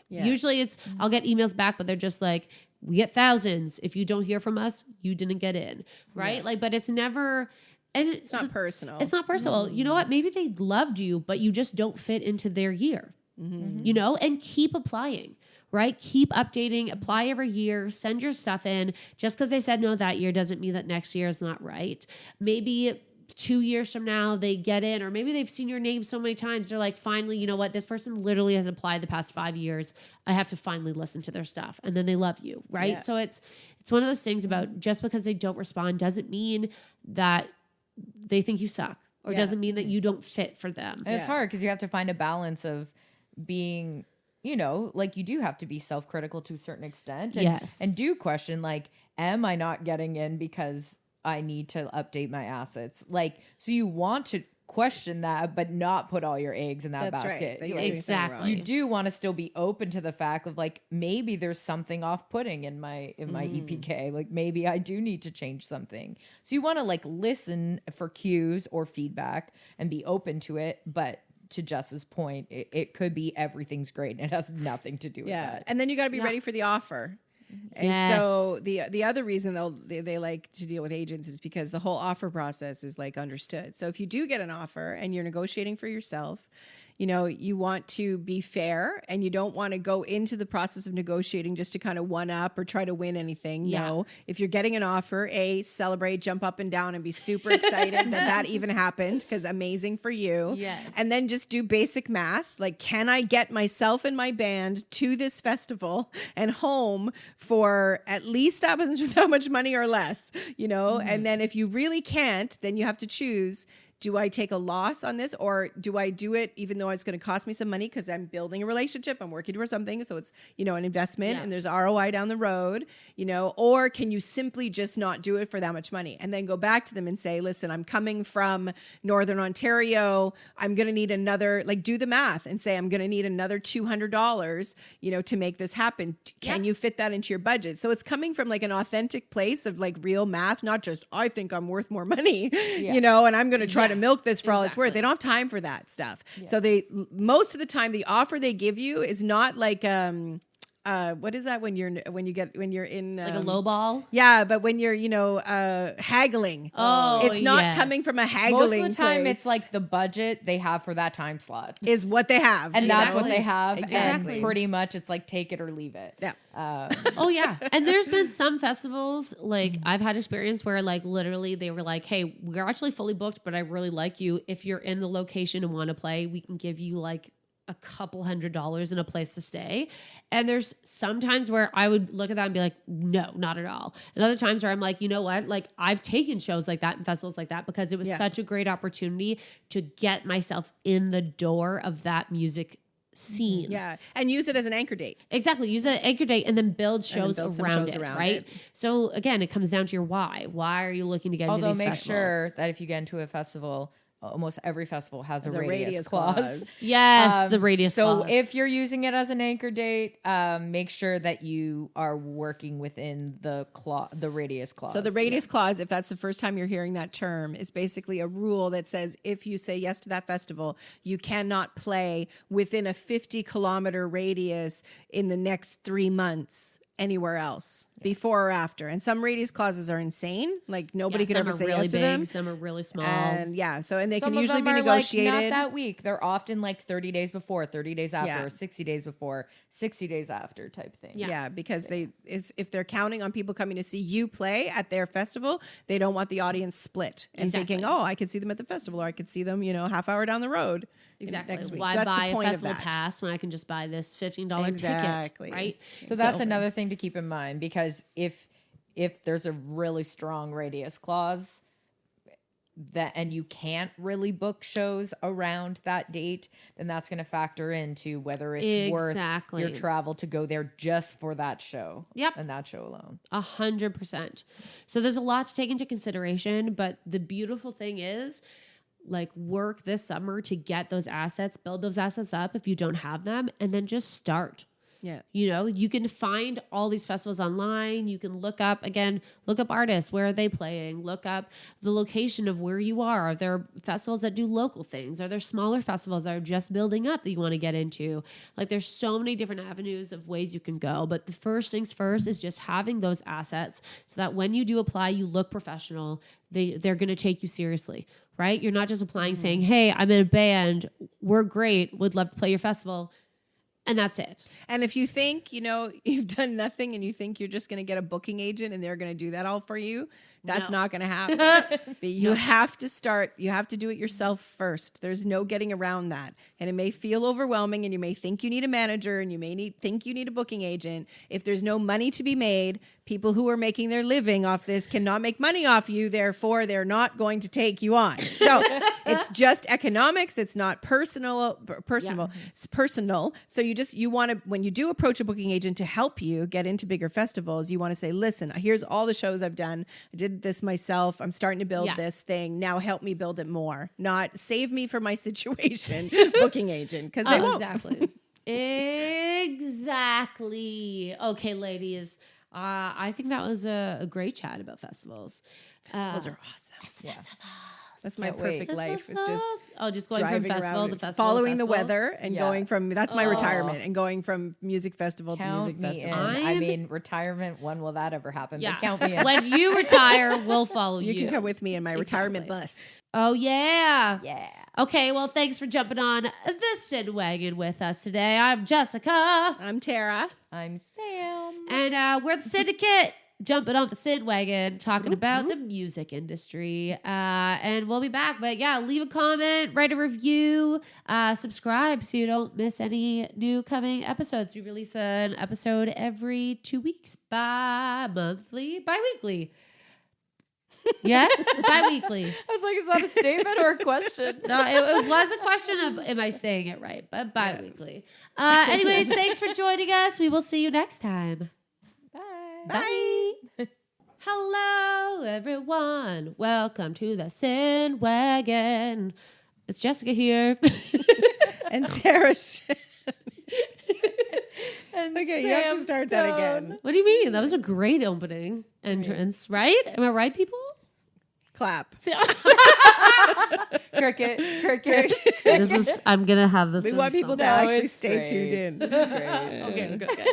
Yeah. Usually I'll get emails back, but they're just like, we get thousands. If you don't hear from us, you didn't get in. Right? Yeah. Like, but it's never, and It's not personal. it's not personal. You know what? Maybe they loved you, but you just don't fit into their year. You know, and keep applying, right? Keep updating, apply every year, send your stuff in. Just because they said no that year doesn't mean that next year is not right. Maybe 2 years from now they get in, or maybe they've seen your name so many times. They're like, finally, you know what? This person literally has applied the past 5 years. I have to finally listen to their stuff. And then they love you, right? Yeah. So it's one of those things about just because they don't respond doesn't mean that they think you suck, or Yeah. doesn't mean that you don't fit for them. And it's Yeah. hard because you have to find a balance of being, you know, like you do have to be self-critical to a certain extent. And, Yes. And do question, like, am I not getting in because I need to update my assets? Like, so you want to question that, but not put all your eggs in that That's right. basket. That you're Like, doing something Exactly. wrong. you do want to still be open to the fact of like, maybe there's something off-putting in my EPK. Like maybe I do need to change something. So you want to like listen for cues or feedback and be open to it. But to Jess's point, it could be everything's great and it has nothing to do with Yeah. that. And then you got to be Yeah. ready for the offer. And Yes. so the other reason they like to deal with agents is because the whole offer process is like understood. So if you do get an offer and you're negotiating for yourself, you know, you want to be fair, and you don't want to go into the process of negotiating just to kind of one up or try to win anything. Yeah. No, if you're getting an offer, celebrate, jump up and down, and be super excited that even happened, because amazing for you. Yes. And then just do basic math. Like, can I get myself and my band to this festival and home for at least that much money or less, you know? And then if you really can't, then you have to choose. Do I take a loss on this, or do I do it even though it's going to cost me some money because I'm building a relationship, I'm working towards something, so it's, you know, an investment and there's ROI down the road, you know? Or can you simply just not do it for that much money and then go back to them and say, listen, I'm coming from Northern Ontario, I'm going to need another, like, do the math and say, I'm going to need another $200, you know, to make this happen. Can you fit that into your budget? So it's coming from like an authentic place of like real math, not just, I think I'm worth more money, you know, and I'm going to try to milk this for all it's worth. They don't have time for that stuff. So most of the time the offer they give you is not like what is that when you're in Like a low ball. yeah, but when you're, you know, haggling. It's not yes. coming from a haggling Most of the time, place. it's like the budget they have for that time slot. is what they have. And that's what Exactly. they have. Exactly. And pretty much it's like take it or leave it. Yeah. Oh yeah. And there's been some festivals, like I've had experience where like literally they were like, hey, we're actually fully booked, but I really like you. If you're in the location and want to play, we can give you like a couple $100 and a place to stay. And there's sometimes where I would look at that and be like, no, not at all. And other times where I'm like, you know what? Like I've taken shows like that and festivals like that because it was such a great opportunity to get myself in the door of that music scene. Yeah. And use it as an anchor date. Exactly. Use an anchor date and then build shows build some around shows it, around right? it. So again, it comes down to your why. Why are you looking to get into Although these make festivals? sure that if you get into a festival, almost every festival has a There's radius clause. Yes, the radius So clause. if you're using it as an anchor date, make sure that you are working within the radius clause. So the radius clause, if that's the first time you're hearing that term, is basically a rule that says if you say yes to that festival, you cannot play within a 50-kilometer radius in the next 3 months anywhere else, before or after. And some radius clauses are insane. Like nobody could some ever are say really yes to big, them. some are really small. And yeah, so and they Some can of usually them be are negotiated. like not that week. They're often like 30 days before, 30 days after, Yeah. 60 days before, 60 days after type thing. Yeah, because if they're counting on people coming to see you play at their festival, they don't want the audience split and Exactly. thinking, oh, I could see them at the festival, or I could see them, you know, half hour down the road. Exactly. Next week. Why So that's buy the a point of festival that. pass when I can just buy this $15 Exactly. ticket, right? So that's another thing to keep in mind, because if there's a really strong radius clause, and you can't really book shows around that date, then that's going to factor into whether it's worth your travel to go there just for that show. Yep. And that show alone. 100%. So there's a lot to take into consideration, but the beautiful thing is, like, work this summer to get those assets, build those assets up if you don't have them, and then just start. Yeah. You know, you can find all these festivals online. You can look up artists. Where are they playing? Look up the location of where you are. Are there festivals that do local things? Are there smaller festivals that are just building up that you want to get into? Like, there's so many different avenues of ways you can go. But the first things first is just having those assets so that when you do apply, you look professional. They're going to take you seriously, right? You're not just applying saying, hey, I'm in a band. We're great. Would love to play your festival. And that's it. And if you think, you've done nothing and you think you're just going to get a booking agent and they're going to do that all for you, that's not going to happen. But you have to start. You have to do it yourself first. There's no getting around that. And it may feel overwhelming and you may think you need a manager and you may think you need a booking agent. If there's no money to be made, people who are making their living off this cannot make money off you. Therefore, they're not going to take you on. So it's just economics. It's not personal. It's personal. So you want to, when you do approach a booking agent to help you get into bigger festivals, you want to say, listen, here's all the shows I've done. I did this myself. I'm starting to build this thing. Now help me build it more. Not save me from my situation, booking agent. Because they won't. Exactly. Exactly. Okay, ladies. I think that was a great chat about festivals. Festivals are awesome. Festivals. That's my perfect life. It's just going from festival to festival, following the weather, and going from that's my retirement, and going from music festival to music festival. I mean, retirement. When will that ever happen? Yeah. But count me in. When you retire, we'll follow you. You can come with me in my retirement bus. Oh yeah, yeah. Okay, well, thanks for jumping on the Syn Wagon with us today. I'm Jessica. I'm Tara. I'm Sam. And we're the Syndicate. Jumping on the Syn Wagon, talking about the music industry. And we'll be back. But yeah, leave a comment, write a review, subscribe so you don't miss any new coming episodes. We release an episode every 2 weeks, bi-weekly. Yes, bi-weekly. I was like, is that a statement or a question? No, it was a question of, am I saying it right? But bi-weekly. Anyways, thanks for joining us. We will see you next time. Bye. Hello, everyone. Welcome to the Syn Wagon. It's Jessica here. And Tara. And okay, Sam you have to start that again. What do you mean? That was a great opening entrance, right? Am I right, people? Clap. Cricket. I'm going to have this. We want people to actually stay tuned in. It's great. Okay.